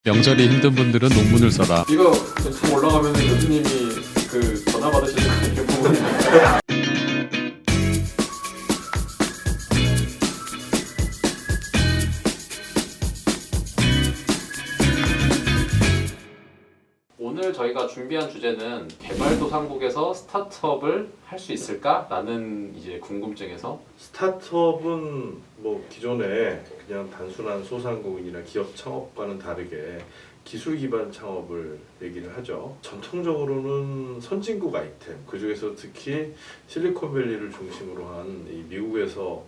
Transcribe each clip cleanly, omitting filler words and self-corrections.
명절이 힘든 분들은 논문을 써라. 이거 참 올라가면 교수님이 그 전화 받으시는 거 이렇게 부모님. 오늘 저희가 준비한 주제는 개발도상국에서 스타트업을 할 수 있을까? 라는 이제 궁금증에서 스타트업은 뭐 기존에 그냥 단순한 소상공인이나 기업 창업과는 다르게 기술 기반 창업을 얘기를 하죠. 전통적으로는 선진국 아이템, 그 중에서 특히 실리콘밸리를 중심으로 한 이 미국에서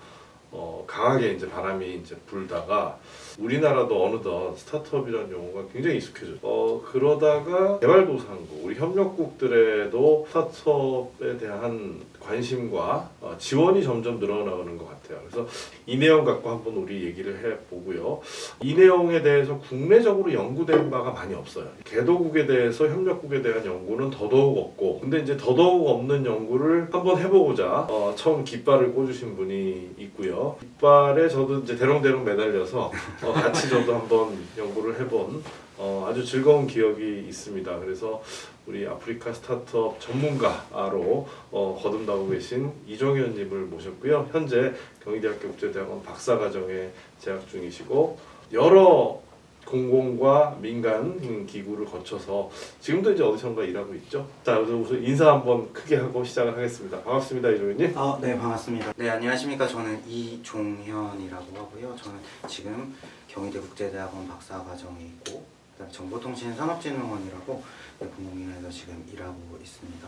강하게 이제 바람이 이제 불다가 우리나라도 어느덧 스타트업이라는 용어가 굉장히 익숙해졌죠. 그러다가 개발도상국, 우리 협력국들에도 스타트업에 대한 관심과 지원이 점점 늘어나는 것 같아요. 그래서 이 내용 갖고 한번 우리 얘기를 해보고요. 이 내용에 대해서 국내적으로 연구된 바가 많이 없어요. 개도국에 대해서 협력국에 대한 연구는 더더욱 없고, 근데 이제 더더욱 없는 연구를 한번 해보고자 처음 깃발을 꽂으신 분이 있고요. 깃발에 저도 이제 대롱대롱 매달려서 같이 저도 한번 연구를 해본 아주 즐거운 기억이 있습니다. 그래서 우리 아프리카 스타트업 전문가로 거듭나고 계신 이종현님을 모셨고요. 현재 경희대학교 국제대학원 박사과정에 재학 중이시고 여러 공공과 민간 기구를 거쳐서 지금도 이제 어디선가 일하고 있죠. 자, 우선 인사 한번 크게 하고 시작을 하겠습니다. 반갑습니다, 이종현님. 네, 반갑습니다. 네, 안녕하십니까. 저는 이종현이라고 하고요. 저는 지금 경희대 국제대학원 박사과정에 있고, 그다음에 정보통신산업진흥원이라고 공공기관에서 지금 일하고 있습니다.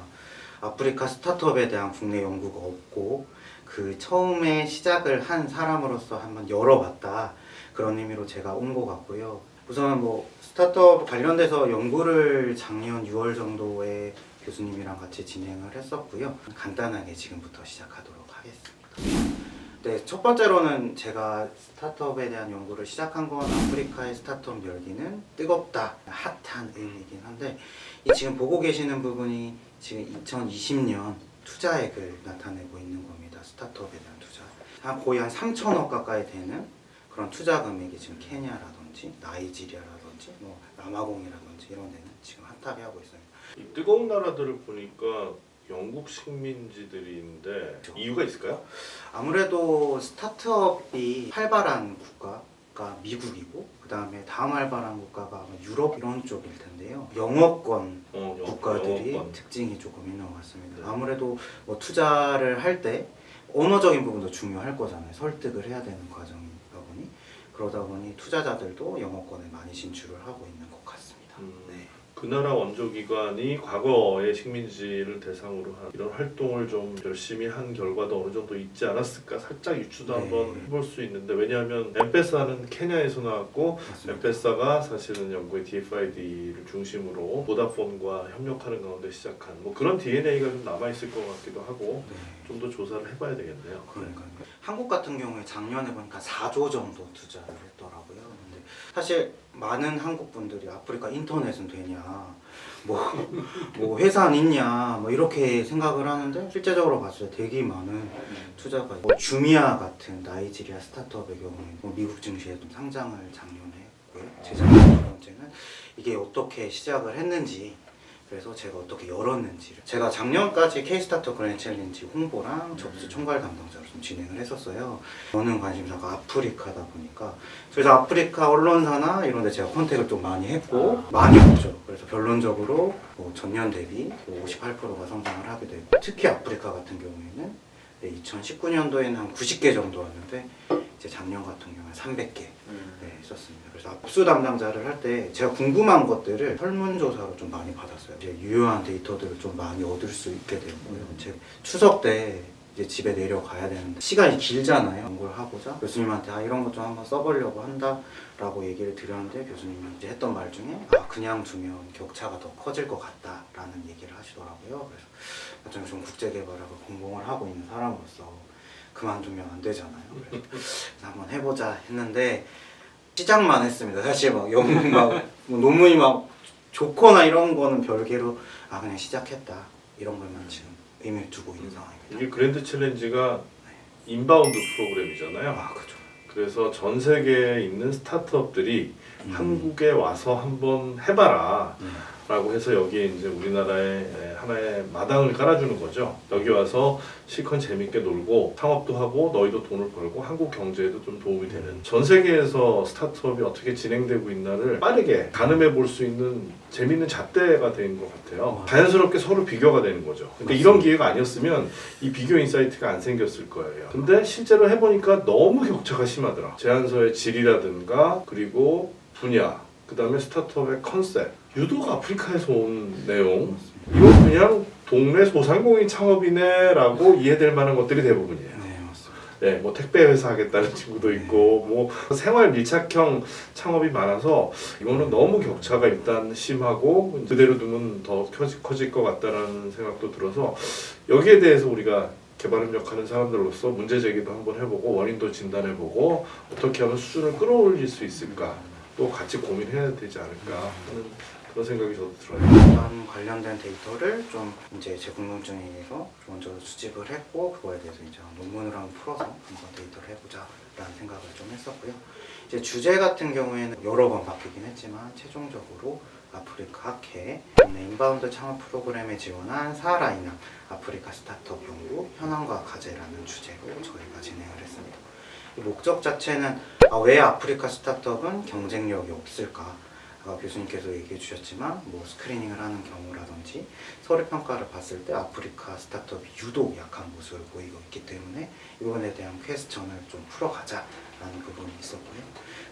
아프리카 스타트업에 대한 국내 연구가 없고, 그 처음에 시작을 한 사람으로서 한번 열어봤다, 그런 의미로 제가 온 것 같고요. 우선 뭐 스타트업 관련돼서 연구를 작년 6월 정도에 교수님이랑 같이 진행을 했었고요. 간단하게 지금부터 시작하도록 하겠습니다. 네, 첫 번째로는 제가 스타트업에 대한 연구를 시작한 건 아프리카의 스타트업 열기는 뜨겁다, 핫한 의미이긴 한데, 이 지금 보고 계시는 부분이 지금 2020년 투자액을 나타내고 있는 겁니다. 스타트업에 대한 투자. 거의 한 3천억 가까이 되는 그런 투자 금액이 지금 케냐라든지 나이지리아라든지 뭐 남아공이라든지 이런 데는 지금 핫하게 하고 있습니다. 이 뜨거운 나라들을 보니까 영국 식민지들인데 이유가 있을까요? 아무래도 스타트업이 활발한 국가가 미국이고, 그 다음에 다음 활발한 국가가 아마 유럽 이런 쪽일 텐데요. 영어권 국가들이 영어권. 특징이 조금 있는 것 같습니다. 아무래도 뭐 투자를 할 때 언어적인 부분도 중요할 거잖아요. 설득을 해야 되는 과정이다 보니, 그러다 보니 투자자들도 영어권에 많이 진출을 하고 있는 것 같습니다. 네. 그 나라 원조기관이 과거의 식민지를 대상으로 한 이런 활동을 좀 열심히 한 결과도 어느 정도 있지 않았을까 살짝 유추도 네. 한번 해볼 수 있는데, 왜냐하면 엠페사는 케냐에서 나왔고, 맞습니다. 엠페사가 사실은 영국의 DFID를 중심으로 보다폰과 협력하는 가운데 시작한 뭐 그런 DNA가 좀 남아있을 것 같기도 하고, 네. 좀 더 조사를 해봐야 되겠네요. 그러니까요. 한국 같은 경우에 작년에 보니까 4조 정도 투자를 했더라고요. 근데 사실 많은 한국 분들이 아프리카 인터넷은 되냐, 뭐 회사는 있냐, 뭐 이렇게 생각을 하는데, 실제적으로 봤을 때 되게 많은 투자가 뭐 주미아 같은 나이지리아 스타트업의 경우에 뭐 미국 증시에 좀 상장을 작년에 했고요. 재작년 번째는 이게 어떻게 시작을 했는지, 그래서 제가 어떻게 열었는지를, 제가 작년까지 K-스타트업 그랜드 챌린지 홍보랑 접수 총괄 담당자로 좀 진행을 했었어요. 저는 관심사가 아프리카다 보니까, 그래서 아프리카 언론사나 이런 데 제가 컨택을 좀 많이 했고, 많이 없죠. 그래서 결론적으로 뭐 전년 대비 58%가 성장을 하게 되고, 특히 아프리카 같은 경우에는 2019년도에는 한 90개 정도 왔는데, 이제 작년 같은 경우는 300개 있었습니다. 그래서 압수 담당자를 할 때 제가 궁금한 것들을 설문조사로 좀 많이 받았어요. 이제 유효한 데이터들을 좀 많이 얻을 수 있게 되고요. 제 추석 때 이제 집에 내려가야 되는데 시간이 길잖아요. 연구를 하고자 교수님한테 이런 것 좀 한번 써보려고 한다라고 얘기를 드렸는데, 교수님이 이제 했던 말 중에 그냥 두면 격차가 더 커질 것 같다라는 얘기를 하시더라고요. 그래서 나중에 좀 국제개발학을 공부를 하고 있는 사람으로서 그만두면 안 되잖아요. 그래서 한번 해보자 했는데 시작만 했습니다. 사실 막 연구 뭐 논문이 막 좋거나 이런 거는 별개로 그냥 시작했다, 이런 것만 지금 의미를 두고 있는 상황입니다. 이게 그랜드 챌린지가 인바운드 프로그램이잖아요. 그죠. 그래서 전 세계에 있는 스타트업들이 한국에 와서 한번 해봐라. 라고 해서 여기에 이제 우리나라에 하나의 마당을 깔아주는 거죠. 여기 와서 실컷 재밌게 놀고 창업도 하고 너희도 돈을 벌고 한국 경제에도 좀 도움이 되는, 전 세계에서 스타트업이 어떻게 진행되고 있나를 빠르게 가늠해 볼 수 있는 재밌는 잣대가 된 것 같아요. 자연스럽게 서로 비교가 되는 거죠. 근데 이런 기회가 아니었으면 이 비교 인사이트가 안 생겼을 거예요. 근데 실제로 해보니까 너무 격차가 심하더라. 제안서의 질이라든가 그리고 분야, 그 다음에 스타트업의 컨셉, 유독 아프리카에서 온 내용, 이건 그냥 동네 소상공인 창업이네 라고 이해될 만한 것들이 대부분이에요. 네, 맞습니다. 네, 뭐 택배 회사 하겠다는 친구도 있고 뭐 생활 밀착형 창업이 많아서 이거는 너무 격차가 일단 심하고 그대로 두면 더 커질 것 같다라는 생각도 들어서 여기에 대해서 우리가 개발협력하는 사람들로서 문제 제기도 한번 해보고 원인도 진단해보고 어떻게 하면 수준을 끌어올릴 수 있을까 또 같이 고민해야 되지 않을까 하는 그런 생각이 저도 들어요. 이런 관련된 데이터를 좀 이제 제 궁금증에 의해서 먼저 수집을 했고 그거에 대해서 이제 논문을 한번 풀어서 한번 데이터를 해보자라는 생각을 좀 했었고요. 이제 주제 같은 경우에는 여러 번 바뀌긴 했지만 최종적으로 아프리카 학회 인바운드 창업 프로그램에 지원한 사하라 이남 아프리카 스타트업 연구 현황과 과제라는 주제로 저희가 진행을 했습니다. 이 목적 자체는 왜 아프리카 스타트업은 경쟁력이 없을까? 아까 교수님께서 얘기해 주셨지만 뭐 스크리닝을 하는 경우라든지 서류 평가를 봤을 때 아프리카 스타트업이 유독 약한 모습을 보이고 있기 때문에 이 부분에 대한 퀘스천을 좀 풀어가자라는 부분이 있었고요.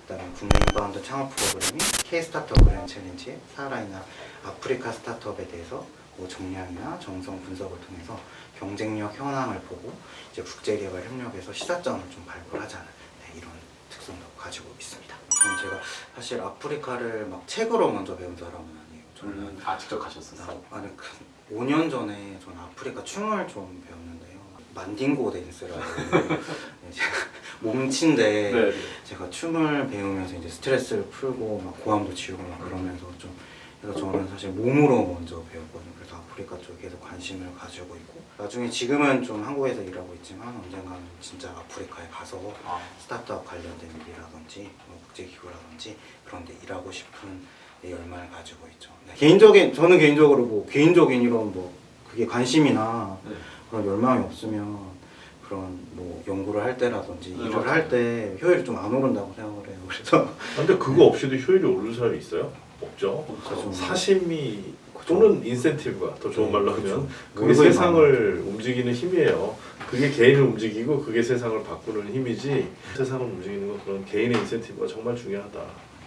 그다음에 국내 인바운드 창업 프로그램인 K-스타트업 그랜드 챌린지의 사하라이나 아프리카 스타트업에 대해서 뭐 정량이나 정성 분석을 통해서 경쟁력 현황을 보고 이제 국제개발 협력에서 시사점을 좀 발굴하자는 이런 특성도 가지고 있습니다. 저는 제가 사실 아프리카를 막 책으로 먼저 배운 사람은 아니에요. 저는 직접 가셨었어요? 아니 5년 전에 저는 아프리카 춤을 좀 배웠는데요. 만딩고 댄스라고 제가 몸치인데 네. 제가 춤을 배우면서 이제 스트레스를 풀고 막 고함도 지우고 막 그러면서 좀 그래서 저는 사실 몸으로 먼저 배웠거든요. 그래서 아프리카 쪽에서 관심을 가지고 있고 나중에 지금은 좀 한국에서 일하고 있지만 언젠가는 진짜 아프리카에 가서 스타트업 관련된 일이라든지 뭐 국제기구라든지 그런 데 일하고 싶은 열망을 가지고 있죠. 네. 저는 개인적으로 뭐 개인적인 이런 뭐 그게 관심이나 그런 열망이 없으면 그런 뭐 연구를 할 때라든지 일을 할 때 효율이 좀 안 오른다고 생각을 해요. 그래서 근데 그거 없이도 효율이 오르는 사람이 있어요? 없죠. 사심이 또는 인센티브가 더 좋은 말로 하면 그게 세상을 움직이는 힘이에요. 그게 개인을 움직이고 그게 세상을 바꾸는 힘이지 세상을 움직이는 건 그런 개인의 인센티브가 정말 중요하다.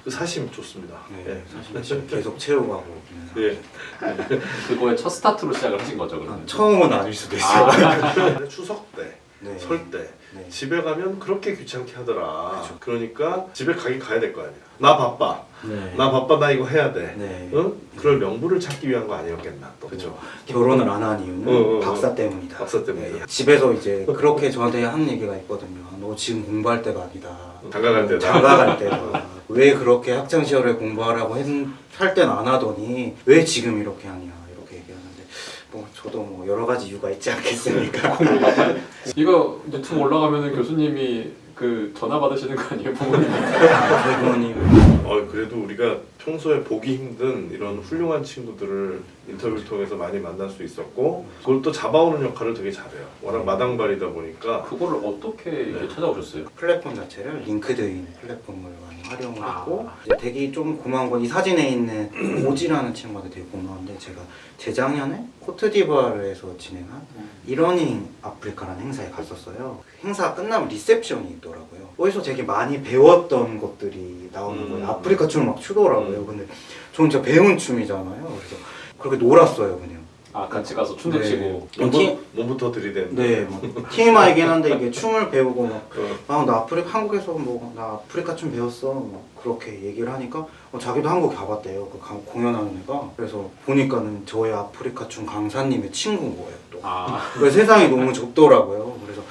그 사심 좋습니다. 네, 사실 계속 채워가고 있는 상황. 예. 그거의 첫 스타트로 시작을 하신 거죠, 그러면? 처음은 아닐 수도 있어요. 추석 때, 네. 설 때 네. 집에 가면 그렇게 귀찮게 하더라. 그렇죠. 그러니까 집에 가야 될 거 아니야. 나 바빠. 네. 나 바빠. 나 이거 해야 돼. 네. 응? 그럴 명분을 찾기 위한 거 아니었겠나 또. 그죠? 결혼을 안 한 이유는 박사 때문이다. 박사 때문이다. 네. 집에서 이제 그렇게 저한테 하는 얘기가 있거든요. 너 지금 공부할 때가 아니다. 장가갈 때다. 장가갈 때다. 왜 그렇게 학창 시절에 공부하라고 할 때는 안 하더니 왜 지금 이렇게 하냐 이렇게 얘기하는데 뭐 저도 뭐 여러 가지 이유가 있지 않겠습니까? 이거 유튜브 올라가면은 교수님이 그 전화 받으시는 거 아니에요, 부모님? 저희 부모님 그래도 우리가 평소에 보기 힘든 이런 훌륭한 친구들을 인터뷰를 통해서 많이 만날 수 있었고 그걸 또 잡아오는 역할을 되게 잘해요. 워낙 마당발이다 보니까 그거를 어떻게 이렇게 찾아오셨어요? 플랫폼 자체를 링크드인 플랫폼을 많이 활용을 했고 이제 되게 좀 고마운 건 이 사진에 있는 오지라는 친구한테 되게 고마운데 제가 재작년에 코트디부아르에서 진행한 이러닝 아프리카라는 행사에 갔었어요. 행사가 끝나면 리셉션이 있더라고요. 거기서 되게 많이 배웠던 것들이 나오는 거예요. 아프리카 춤을 막 추더라고요. 근데 저는 진짜 배운 춤이잖아요. 그래서 그렇게 놀았어요 그냥. 같이 가서 춤도 네. 추고. 몸부터 들이댄. 네, 뭐 TMI이긴 한데 이게 춤을 배우고 나 한국에서 뭐 나 아프리카 춤 배웠어 뭐 그렇게 얘기를 하니까 자기도 한국 가봤대요. 그 공연하는 애가. 그래서 보니까는 저의 아프리카 춤 강사님의 친구인 거예요. 또. 그래서 세상이 너무 좁더라고요. 그래서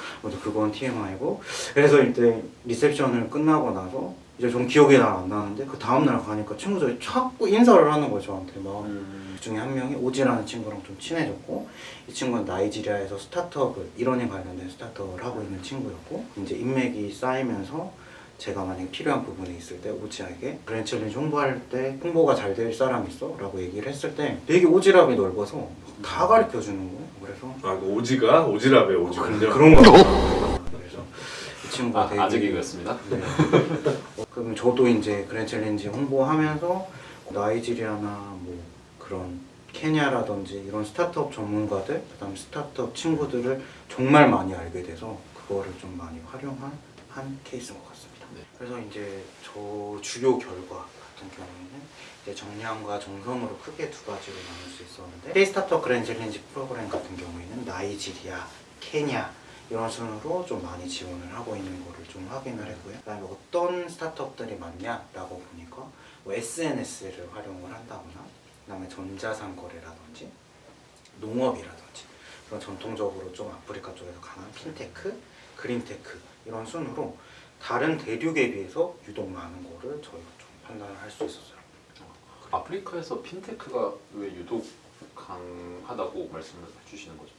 그건 TMI고. 그래서 이때 리셉션을 끝나고 나서 이제 좀 기억이 잘 안 나는데 그 다음날 가니까 친구들이 자꾸 인사를 하는 거예요 저한테 막. 그 중에 한 명이 오지라는 친구랑 좀 친해졌고 이 친구는 나이지리아에서 스타트업을 이러닝 관련된 스타트업을 하고 있는 친구였고 이제 인맥이 쌓이면서 제가 만약에 필요한 부분이 있을 때 오지에게 그랜드 챌린지 홍보할 때 홍보가 잘 될 사람 있어? 라고 얘기를 했을 때 되게 오지랖이 넓어서 다 가르쳐 주는 거예요. 그래서 그 오지가 오지랖에 오지. 그런 거 같아요. 그래서 이 친구가 되게 아직 이겼습니다. 네. 그럼 저도 이제 그랜드 챌린지 홍보하면서 나이지리아나 뭐 그런 케냐라든지 이런 스타트업 전문가들, 그다음 스타트업 친구들을 정말 많이 알게 돼서 그거를 좀 많이 활용한 한 케이스인 것 같습니다. 네. 그래서 이제 저 주요 결과 같은 경우에는 이제 정량과 정성으로 크게 두 가지로 나눌 수 있었는데 K-스타트업 그랜드 챌린지 프로그램 같은 경우에는 나이지리아, 케냐 이런 순으로 좀 많이 지원을 하고 있는 거를 좀 확인을 했고요. 그다음에 어떤 스타트업들이 많냐라고 보니까 뭐 SNS를 활용을 한다거나 그다음에 전자상거래라든지 농업이라든지 그런 전통적으로 좀 아프리카 쪽에서 강한 핀테크, 그린테크 이런 순으로 다른 대륙에 비해서 유독 많은 거를 저희가 좀 판단을 할 수 있었어요. 아프리카에서 핀테크가 왜 유독 강하다고 말씀을 해주시는 거죠?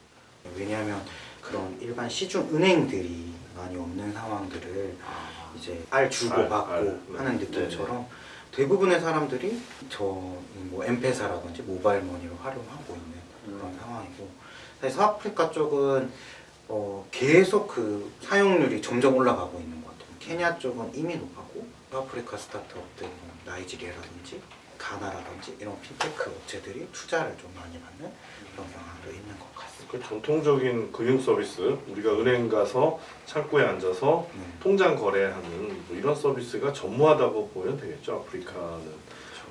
왜냐하면 그런 일반 시중 은행들이 많이 없는 상황들을 이제 알 주고받고 하는 느낌처럼 대부분의 사람들이 뭐 엠페사라든지 모바일 머니를 활용하고 있는 그런 상황이고 사실 서아프리카 쪽은 계속 그 사용률이 점점 올라가고 있는 것 같아요. 케냐 쪽은 이미 높았고 서아프리카 스타트업들 나이지리아라든지 가나라든지 이런 핀테크 업체들이 투자를 좀 많이 받는 그런 경향도 있는 것 같습니다. 그 전통적인 금융 서비스, 우리가 은행 가서 창구에 앉아서 네. 통장 거래하는 뭐 이런 서비스가 전무하다고 보면 되겠죠. 아프리카는.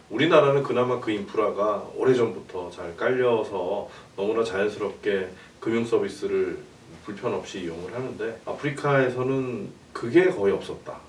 우리나라는 그나마 그 인프라가 오래전부터 잘 깔려서 너무나 자연스럽게 금융 서비스를 불편 없이 이용을 하는데 아프리카에서는 그게 거의 없었다.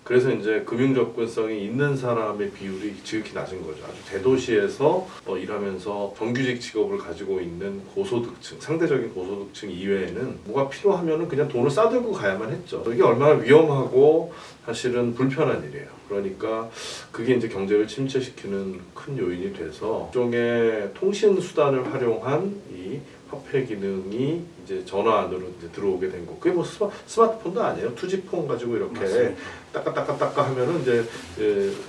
그래서 이제 금융 접근성이 있는 사람의 비율이 지극히 낮은 거죠. 아주 대도시에서 일하면서 정규직 직업을 가지고 있는 고소득층, 상대적인 고소득층 이외에는 뭐가 필요하면은 그냥 돈을 싸들고 가야만 했죠. 이게 얼마나 위험하고 사실은 불편한 일이에요. 그러니까 그게 이제 경제를 침체시키는 큰 요인이 돼서 일종의 통신 수단을 활용한 이 화폐 기능이 이제 전화 안으로 이제 들어오게 된 거. 그게 뭐 스마트폰도 아니에요. 투지폰 가지고 이렇게 맞습니다. 따까 하면은 이제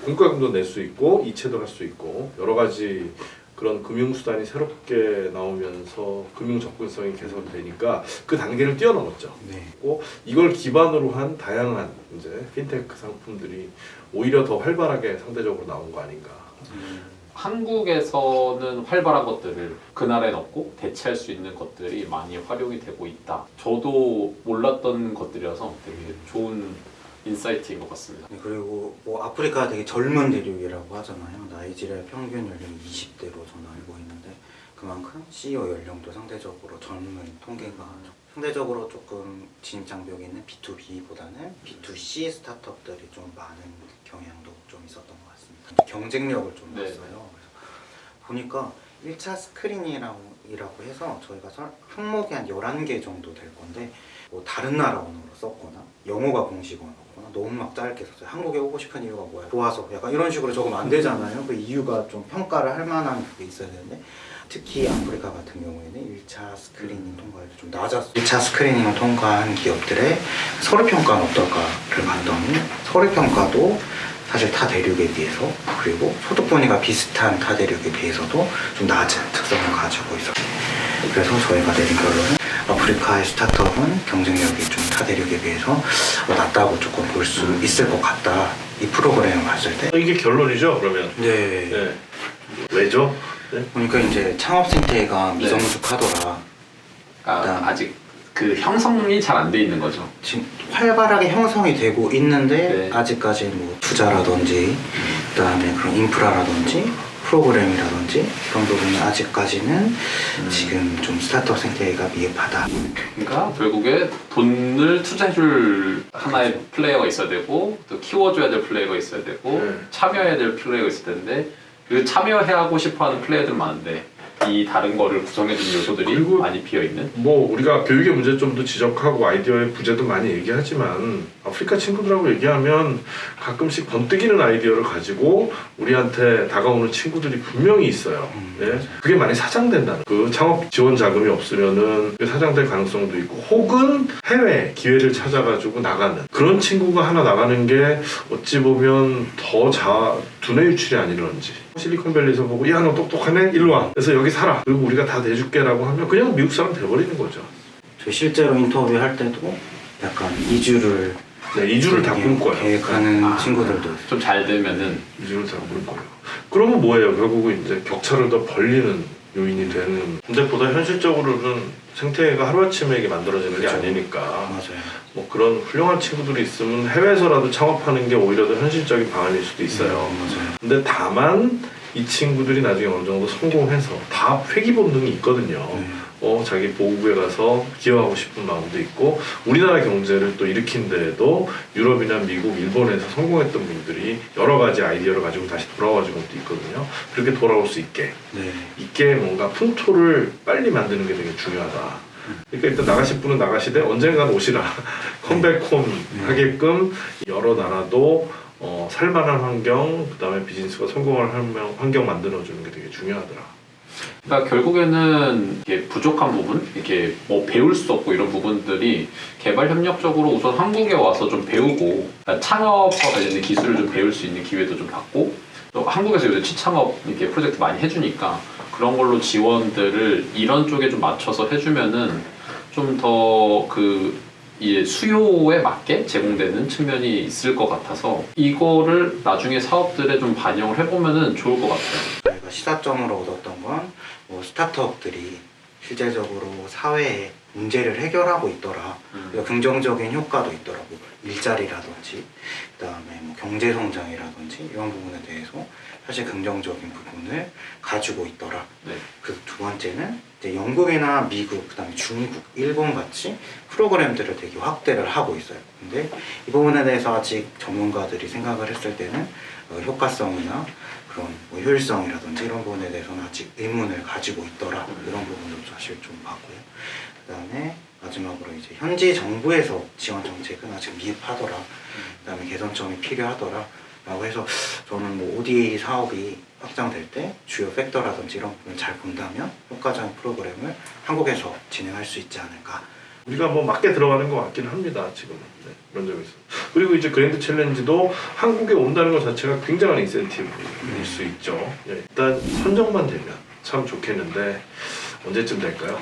공과금도 낼 수 있고 이체도 할 수 있고 여러 가지 그런 금융 수단이 새롭게 나오면서 금융 접근성이 개선되니까 그 단계를 뛰어넘었죠. 네. 이걸 기반으로 한 다양한 이제 핀테크 상품들이 오히려 더 활발하게 상대적으로 나온 거 아닌가. 한국에서는 활발한 것들을 그 나라에 넣고 대체할 수 있는 것들이 많이 활용이 되고 있다. 저도 몰랐던 것들이라서 되게 좋은 인사이트인 것 같습니다. 네, 그리고 뭐 아프리카가 되게 젊은 대륙이라고 하잖아요. 나이지리아 평균 연령이 20대로 저는 알고 있는데 그만큼 CEO 연령도 상대적으로 젊은 통계가 상대적으로 조금 진입장벽이 있는 B2B보다는 B2C 스타트업들이 좀 많은 경향도 좀 있었던 것 같습니다. 경쟁력을 좀 네. 봤어요. 그래서 보니까 1차 스크린이라고 해서 저희가 항목이 한 11개 정도 될 건데 뭐 다른 나라 언어로 썼거나 영어가 공식 언어거나 너무 막 짧게 썼어요. 한국에 오고 싶은 이유가 뭐야? 좋아서 약간 이런 식으로 적으면 안 되잖아요. 그 이유가 좀 평가를 할 만한 게 있어야 되는데 특히 아프리카 같은 경우에는 1차 스크리닝 통과율이 좀 낮았어요. 1차 스크리닝을 통과한 기업들의 서류평가는 어떨까를 봤더니 서류평가도 사실 타 대륙에 비해서 그리고 소득분위가 비슷한 타 대륙에 비해서도 좀 낮은 특성을 가지고 있어요. 그래서 저희가 내린 결론은 아프리카의 스타트업은 경쟁력이 좀 타 대륙에 비해서 낮다고 조금 볼 수 있을 것 같다. 이 프로그램을 봤을 때. 이게 결론이죠, 그러면? 네. 네. 왜죠? 네? 그러니까 이제 창업 생태가 미성숙하더라. 아직 그 형성이 잘 안 돼 있는 거죠. 지금 활발하게 형성이 되고 있는데 네. 아직까지 뭐 투자라든지 그다음에 그런 인프라라든지 프로그램이라든지 이런 부분이 아직까지는 지금 좀 스타트업 생태계가 미흡하다. 그러니까 결국에 돈을 투자해줄 하나의 플레이어가 있어야 되고 또 키워줘야 될 플레이어가 있어야 되고 참여해야 될 플레이어가 있을 텐데 그 참여하고 싶어하는 플레이어들 많은데 이 다른 거를 구성해주는 요소들이 그리고 많이 비어있는. 뭐 우리가 교육의 문제점도 지적하고 아이디어의 부재도 많이 얘기하지만 아프리카 친구들하고 얘기하면 가끔씩 번뜩이는 아이디어를 가지고 우리한테 다가오는 친구들이 분명히 있어요. 예? 그게 많이 사장된다는 그 창업 지원 자금이 없으면은 그게 사장될 가능성도 있고 혹은 해외 기회를 찾아가지고 나가는 그런 친구가 하나 나가는 게 어찌 보면 더 두뇌 유출이 아니런지 실리콘밸리에서 보고 야 너 똑똑하네 일로 와 그래서 여기 살아 그리고 우리가 다 내줄게라고 하면 그냥 미국 사람 돼버리는 거죠. 저 실제로 인터뷰할 때도 약간 이주를 이주를 다 꿈꿔요. 계획하는 친구들도 있어요. 좀 잘 되면은 이주를 다 꿈꿔요. 그러면 뭐예요? 결국은 이제 격차를 더 벌리는 요인이 되는. 근데 보다 현실적으로는 생태계가 하루아침에 이게 만들어지는 게 아니니까 맞아요. 뭐 그런 훌륭한 친구들이 있으면 해외에서라도 창업하는 게 오히려 더 현실적인 방안일 수도 있어요. 맞아요. 근데 다만 이 친구들이 나중에 어느 정도 성공해서 다 회귀 본능이 있거든요. 자기 보호구에 가서 기여하고 싶은 마음도 있고 우리나라 경제를 또 일으킨 데에도 유럽이나 미국, 일본에서 성공했던 분들이 여러 가지 아이디어를 가지고 다시 돌아와준 것도 있거든요. 그렇게 돌아올 수 있게 있게 뭔가 풍토를 빨리 만드는 게 되게 중요하다. 그러니까 일단 나가실 분은 나가시되 언젠간 오시라 컴백홈 하게끔 여러 나라도 살만한 환경, 그다음에 비즈니스가 성공할 환경 만들어주는 게 되게 중요하더라. 그러니까 결국에는 이게 부족한 부분, 이렇게 뭐 배울 수 없고 이런 부분들이 개발 협력적으로 우선 한국에 와서 좀 배우고 그러니까 창업과 관련된 기술을 좀 배울 수 있는 기회도 좀 받고 또 한국에서 요새 취창업 이렇게 프로젝트 많이 해주니까 그런 걸로 지원들을 이런 쪽에 좀 맞춰서 해주면은 좀 더 이 수요에 맞게 제공되는 측면이 있을 것 같아서 이거를 나중에 사업들에 좀 반영을 해보면은 좋을 것 같아요. 저희가 시사점으로 얻었던 건 뭐 스타트업들이 실제적으로 사회에 문제를 해결하고 있더라. 그래서 긍정적인 효과도 있더라고. 일자리라든지 그다음에 뭐 경제 성장이라든지 이런 부분에 대해서 사실 긍정적인 부분을 가지고 있더라. 그 두 번째는 이제 영국이나 미국, 그다음에 중국, 일본 같이 프로그램들을 되게 확대를 하고 있어요. 근데 이 부분에 대해서 아직 전문가들이 생각을 했을 때는 효과성이나 그런 뭐 효율성이라든지 이런 부분에 대해서는 아직 의문을 가지고 있더라. 이런 부분도 사실 좀 봤고요. 그다음에 마지막으로 이제 현지 정부에서 지원 정책은 아직 미흡하더라. 그다음에 개선점이 필요하더라. 라고 해서 저는 뭐 ODA 사업이 확장될 때 주요 팩터라든지 이런 부분을 잘 본다면 효과적인 프로그램을 한국에서 진행할 수 있지 않을까. 우리가 뭐 맞게 들어가는 것 같기는 합니다. 지금 그런 점에서. 그리고 이제 그랜드 챌린지도 한국에 온다는 것 자체가 굉장한 인센티브일 수 있죠. 일단 선정만 되면 참 좋겠는데 언제쯤 될까요?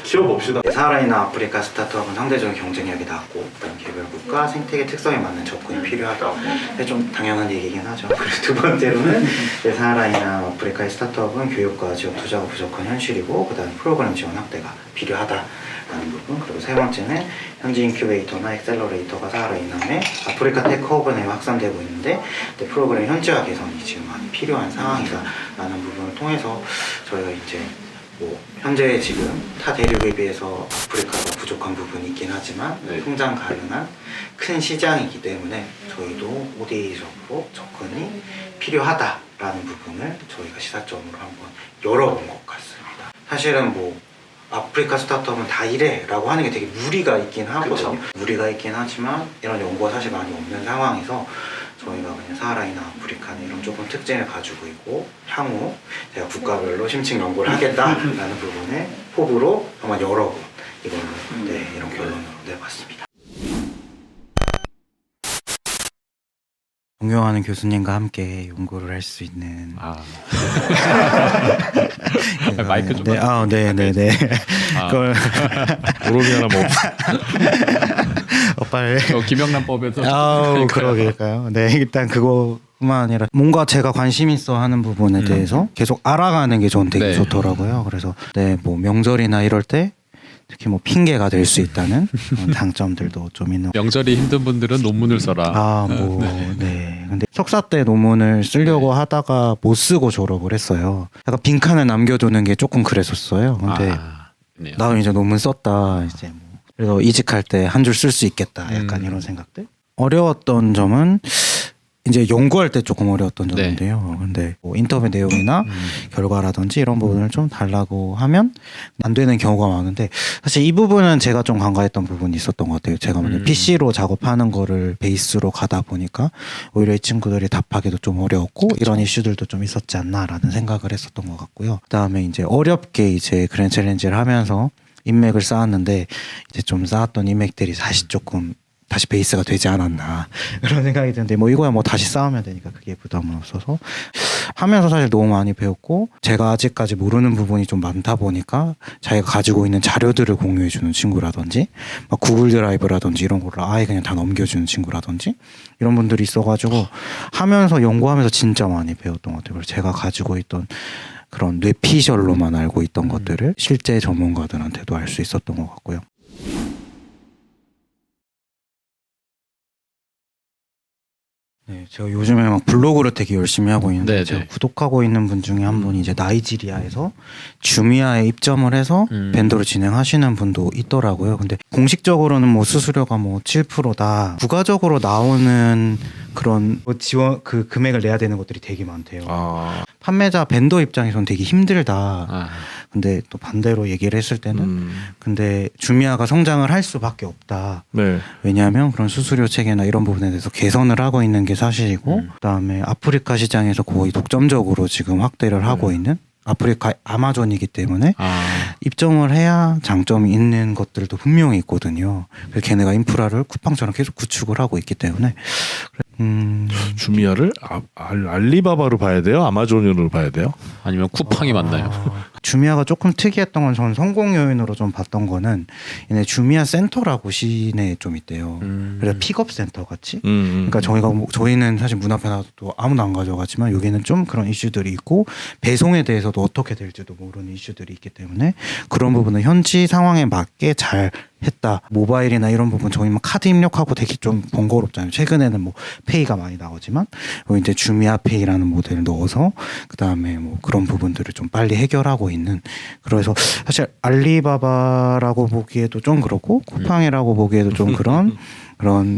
키워봅시다. 사하라이나 아프리카 스타트업은 상대적인 경쟁력이 낮고 그다음 개별국가 생태계 특성에 맞는 접근이 필요하다. 좀 당연한 얘기긴 하죠. 그리고 두 번째로는 사하라이나 아프리카의 스타트업은 교육과 지역 투자가 부족한 현실이고 그다음 프로그램 지원 확대가 필요하다라는 부분. 그리고 세 번째는 현지 인큐베이터나 엑셀러레이터가 사하라 이남에 아프리카 테크허브 내에 확산되고 있는데 프로그램 현지화 개선이 지금 많이 필요한 상황이다라는 부분을 통해서 저희가 이제 뭐 현재 지금 타 대륙에 비해서 아프리카가 부족한 부분이 있긴 하지만 성장 가능한 큰 시장이기 때문에 저희도 ODA적으로 접근이 필요하다라는 부분을 저희가 시사점으로 한번 열어본 것 같습니다. 사실은 뭐 아프리카 스타트업은 다 이래 라고 하는 게 되게 무리가 있긴 하거든요. 무리가 있긴 하지만 이런 연구가 사실 많이 없는 상황에서 저희가 그냥 사하라이나 아프리카는 이런 조금 특징을 가지고 있고 향후 제가 국가별로 심층 연구를 하겠다라는 부분에 포부로 한번 열어본 이걸로 이런 결론으로 내봤습니다. 존경하는 교수님과 함께 연구를 할 수 있는 마이크 좀 네네네 그걸 오로미 하나 뭐 빨리 김영란법에서 그러게요. 네, 일단 그거뿐만 아니라 뭔가 제가 관심 있어 하는 부분에 대해서 계속 알아가는 게 저는 되게 좋더라고요. 그래서 뭐 명절이나 이럴 때 특히 뭐 핑계가 될 수 있다는 그런 장점들도 좀 있는. 명절이 힘든 분들은 논문을 써라. 근데 석사 때 논문을 쓰려고 하다가 못 쓰고 졸업을 했어요. 약간 빈칸을 남겨두는 게 조금 그랬었어요. 근데 나 이제 논문 썼다. 이제 뭐 그래서 이직할 때 한 줄 쓸 수 있겠다. 약간 이런 생각들. 어려웠던 점은 이제 연구할 때 조금 어려웠던 점인데요. 근데 뭐 인터뷰 내용이나 결과라든지 이런 부분을 좀 달라고 하면 안 되는 경우가 많은데 사실 이 부분은 제가 좀 간과했던 부분이 있었던 것 같아요. 제가 먼저 PC로 작업하는 거를 베이스로 가다 보니까 오히려 이 친구들이 답하기도 좀 어려웠고 이런 이슈들도 좀 있었지 않나라는 생각을 했었던 것 같고요. 그다음에 이제 어렵게 이제 그랜드 챌린지를 하면서 인맥을 쌓았는데 이제 좀 쌓았던 인맥들이 사실 조금 다시 베이스가 되지 않았나 그런 생각이 드는데 뭐 이거야 뭐 다시 쌓으면 되니까 그게 부담은 없어서 하면서 사실 너무 많이 배웠고 제가 아직까지 모르는 부분이 좀 많다 보니까 자기가 가지고 있는 자료들을 공유해 주는 친구라든지 막 구글 드라이브라든지 이런 거를 아예 그냥 다 넘겨주는 친구라든지 이런 분들이 있어가지고 하면서 연구하면서 진짜 많이 배웠던 것 같아요. 그래서 제가 가지고 있던 그런 뇌피셜로만 알고 있던 것들을 실제 전문가들한테도 알 수 있었던 것 같고요. 네, 제가 요즘에 막 블로그를 되게 열심히 하고 있는데 네네. 제가 구독하고 있는 분 중에 한 분이 이제 나이지리아에서 주미아에 입점을 해서 밴더를 진행하시는 분도 있더라고요. 근데 공식적으로는 뭐 수수료가 뭐 7%다. 부가적으로 나오는 그런 뭐 지원 그 금액을 내야 되는 것들이 되게 많대요. 판매자 밴더 입장에서는 되게 힘들다. 근데 또 반대로 얘기를 했을 때는 근데 주미아가 성장을 할 수밖에 없다. 네. 왜냐하면 그런 수수료 체계나 이런 부분에 대해서 개선을 하고 있는 게 사실이고 그다음에 아프리카 시장에서 거의 독점적으로 지금 확대를 하고 있는 아프리카 아마존이기 때문에 입점을 해야 장점이 있는 것들도 분명히 있거든요. 그래서 걔네가 인프라를 쿠팡처럼 계속 구축을 하고 있기 때문에 주미아를 알리바바로 봐야 돼요? 아마존으로 봐야 돼요? 아니면 쿠팡이 맞나요? 주미아가 조금 특이했던 건 저는 성공 요인으로 좀 봤던 거는 얘네 주미아 센터라고 시내에 좀 있대요. 그래서 픽업 센터 같이. 그러니까 저희는 사실 문 앞에 놔도 아무도 안 가져가지만 여기는 좀 그런 이슈들이 있고 배송에 대해서도 어떻게 될지도 모르는 이슈들이 있기 때문에 그런 부분은 현지 상황에 맞게 잘 했다. 모바일이나 이런 부분 저희만 카드 입력하고 되게 좀 번거롭잖아요. 최근에는 뭐 페이가 많이 나오지만 뭐 이제 주미아 페이라는 모델을 넣어서 그 다음에 뭐 그런 부분들을 좀 빨리 해결하고 있는. 그래서 사실 알리바바라고 보기에도 좀 그렇고 쿠팡이라고 보기에도 좀 그런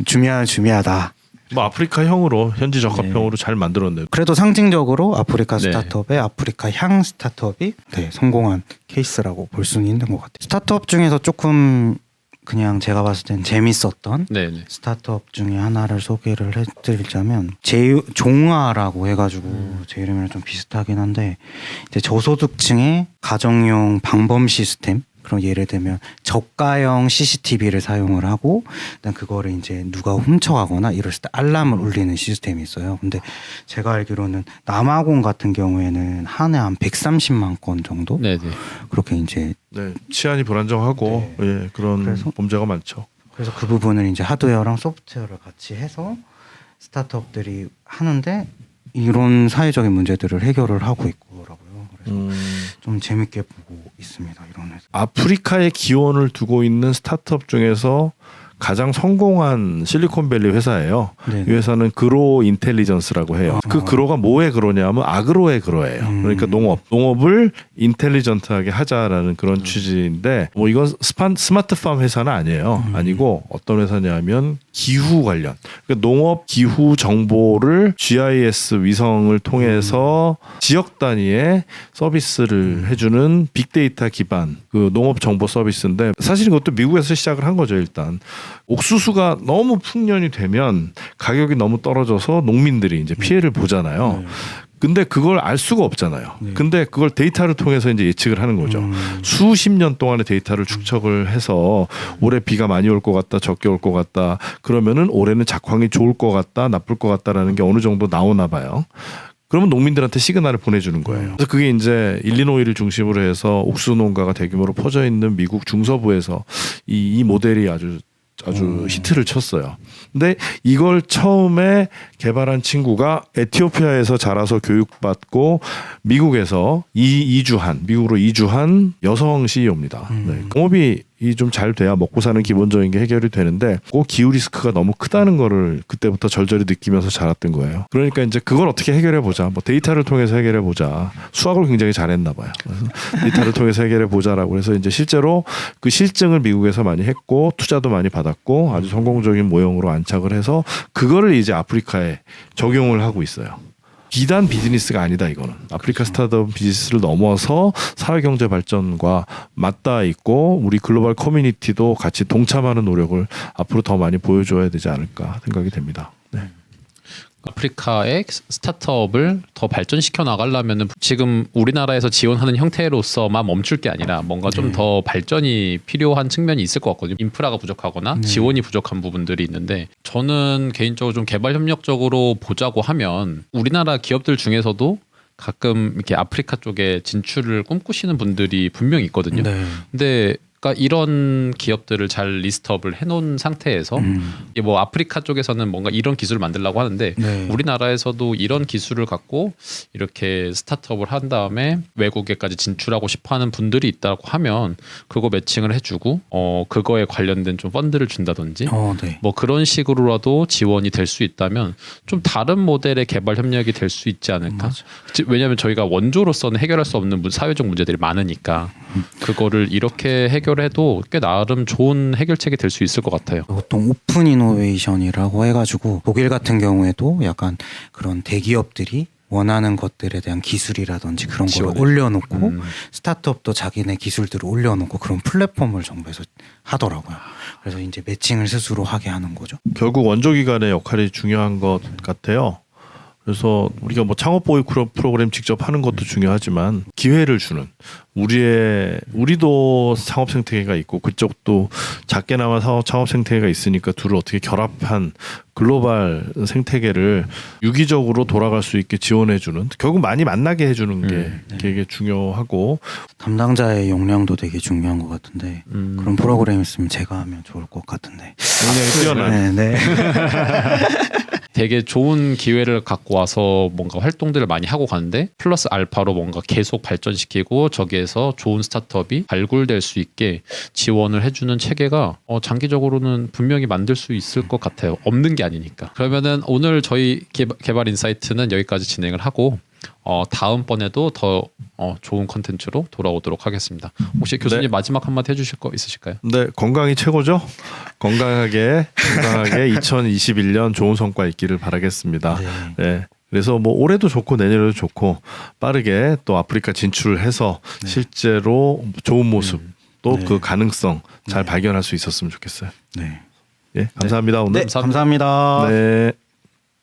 주미아다. 뭐 아프리카형으로 현지 적합형으로 잘 만들었네요. 그래도 상징적으로 아프리카 네. 스타트업의 아프리카 향 스타트업이 성공한 케이스라고 볼 수는 있는 것 같아요. 스타트업 중에서 조금 그냥 제가 봤을 땐 재밌었던 네네. 스타트업 중에 하나를 소개를 해드리자면 종아라고 해가지고 제 이름이랑 좀 비슷하긴 한데 이제 저소득층의 가정용 방범 시스템. 그럼 예를 들면 저가형 CCTV를 사용을 하고 일단 그거를 이제 누가 훔쳐가거나 이랬을 때 알람을 울리는 시스템이 있어요. 근데 제가 알기로는 남아공 같은 경우에는 한 해 한 130만 건 정도 네네. 그렇게 이제 네, 치안이 불안정하고 예, 그런 그래서- 범죄가 많죠. 그래서 그 부분을 이제 하드웨어랑 소프트웨어를 같이 해서 스타트업들이 하는데 이런 사회적인 문제들을 해결을 하고 있더라고요. 그래서 좀 재밌게 보고 있습니다. 이런 회사. 아프리카에 기원을 두고 있는 스타트업 중에서 가장 성공한 실리콘밸리 회사예요. 네. 이 회사는 그로 인텔리전스라고 해요. 그 그로가 뭐의 그로냐면 아그로의 그로예요. 그러니까 농업을 인텔리전트하게 하자라는 그런 취지인데 뭐 이건 스마트팜 회사는 아니에요. 아니고 어떤 회사냐면 기후 관련. 그러니까 농업 기후 정보를 GIS 위성을 통해서 지역 단위의 서비스를 해주는 빅데이터 기반 그 농업 정보 서비스인데 사실 이것도 미국에서 시작을 한 거죠. 일단 옥수수가 너무 풍년이 되면 가격이 너무 떨어져서 농민들이 이제 피해를 보잖아요. 근데 그걸 알 수가 없잖아요. 근데 그걸 데이터를 통해서 이제 예측을 하는 거죠. 수십 년 동안의 데이터를 축적을 해서 올해 비가 많이 올 것 같다, 적게 올 것 같다. 그러면은 올해는 작황이 좋을 것 같다, 나쁠 것 같다라는 게 어느 정도 나오나 봐요. 그러면 농민들한테 시그널을 보내주는 거예요. 그래서 그게 이제 일리노이를 중심으로 해서 옥수수 농가가 대규모로 퍼져 있는 미국 중서부에서 이 모델이 아주 히트를 쳤어요. 근데 이걸 처음에 개발한 친구가 에티오피아에서 자라서 교육받고 미국에서 미국으로 이주한 여성 CEO입니다. 네. 농업이 좀 잘 돼야 먹고 사는 기본적인 게 해결이 되는데 그 기후 리스크가 너무 크다는 거를 그때부터 절절히 느끼면서 자랐던 거예요. 그러니까 이제 그걸 어떻게 해결해 보자. 뭐 데이터를 통해서 해결해 보자. 수학을 굉장히 잘했나 봐요. 그래서 데이터를 통해서 해결해 보자라고 해서 이제 실제로 그 실증을 미국에서 많이 했고 투자도 많이 받았고 아주 성공적인 모형으로 안착을 해서 그거를 이제 아프리카에 적용을 하고 있어요. 비단 비즈니스가 아니다 이거는. 아프리카 스타트업 비즈니스를 넘어서 사회경제 발전과 맞닿아 있고 우리 글로벌 커뮤니티도 같이 동참하는 노력을 앞으로 더 많이 보여줘야 되지 않을까 생각이 됩니다. 네. 아프리카의 스타트업을 더 발전시켜 나가려면 지금 우리나라에서 지원하는 형태로서만 멈출 게 아니라 뭔가 좀 더 발전이 필요한 측면이 있을 것 같거든요. 인프라가 부족하거나 지원이 부족한 부분들이 있는데 저는 개인적으로 좀 개발 협력적으로 보자고 하면 우리나라 기업들 중에서도 가끔 이렇게 아프리카 쪽에 진출을 꿈꾸시는 분들이 분명히 있거든요. 네. 근데 그러니까 이런 기업들을 잘 리스트업을 해놓은 상태에서 이게 뭐 아프리카 쪽에서는 뭔가 이런 기술을 만들려고 하는데 네. 우리나라에서도 이런 기술을 갖고 이렇게 스타트업을 한 다음에 외국에까지 진출하고 싶어하는 분들이 있다고 하면 그거 매칭을 해주고 그거에 관련된 좀 펀드를 준다든지 네. 뭐 그런 식으로라도 지원이 될 수 있다면 좀 다른 모델의 개발 협력이 될 수 있지 않을까? 왜냐하면 저희가 원조로서는 해결할 수 없는 사회적 문제들이 많으니까 그거를 이렇게 해결해도 꽤 나름 좋은 해결책이 될 수 있을 것 같아요. 보통 오픈 이노베이션이라고 해가지고 독일 같은 경우에도 약간 그런 대기업들이 원하는 것들에 대한 기술이라든지 그런 걸 지원해. 올려놓고 스타트업도 자기네 기술들을 올려놓고 그런 플랫폼을 정부에서 하더라고요. 그래서 이제 매칭을 스스로 하게 하는 거죠. 결국 원조기관의 역할이 중요한 것 같아요. 그래서 우리가 뭐 창업 보유 프로그램 직접 하는 것도 중요하지만 기회를 주는 우리도 창업 생태계가 있고 그쪽도 작게나마 창업 생태계가 있으니까 둘을 어떻게 결합한 글로벌 생태계를 유기적으로 돌아갈 수 있게 지원해주는 결국 많이 만나게 해주는 게 되게 중요하고 담당자의 역량도 되게 중요한 것 같은데 그런 프로그램 있으면 제가 하면 좋을 것 같은데. 굉장히 뛰어난. 네. 되게 좋은 기회를 갖고 와서 뭔가 활동들을 많이 하고 가는데 플러스 알파로 뭔가 계속 발전시키고 저기에서 좋은 스타트업이 발굴될 수 있게 지원을 해주는 체계가 장기적으로는 분명히 만들 수 있을 것 같아요. 없는 게 아니니까. 그러면은 오늘 저희 개발 인사이트는 여기까지 진행을 하고 다음번에도 더 좋은 컨텐츠로 돌아오도록 하겠습니다. 혹시 교수님 네. 마지막 한마디 해주실 거 있으실까요? 네, 건강이 최고죠. 건강하게 2021년 좋은 성과 있기를 바라겠습니다. 네. 그래서 뭐 올해도 좋고 내년에도 좋고 빠르게 또 아프리카 진출을 해서 실제로 좋은 모습 또 그 가능성 잘 발견할 수 있었으면 좋겠어요. 네. 예, 감사합니다. 오늘. 감사합니다. 네.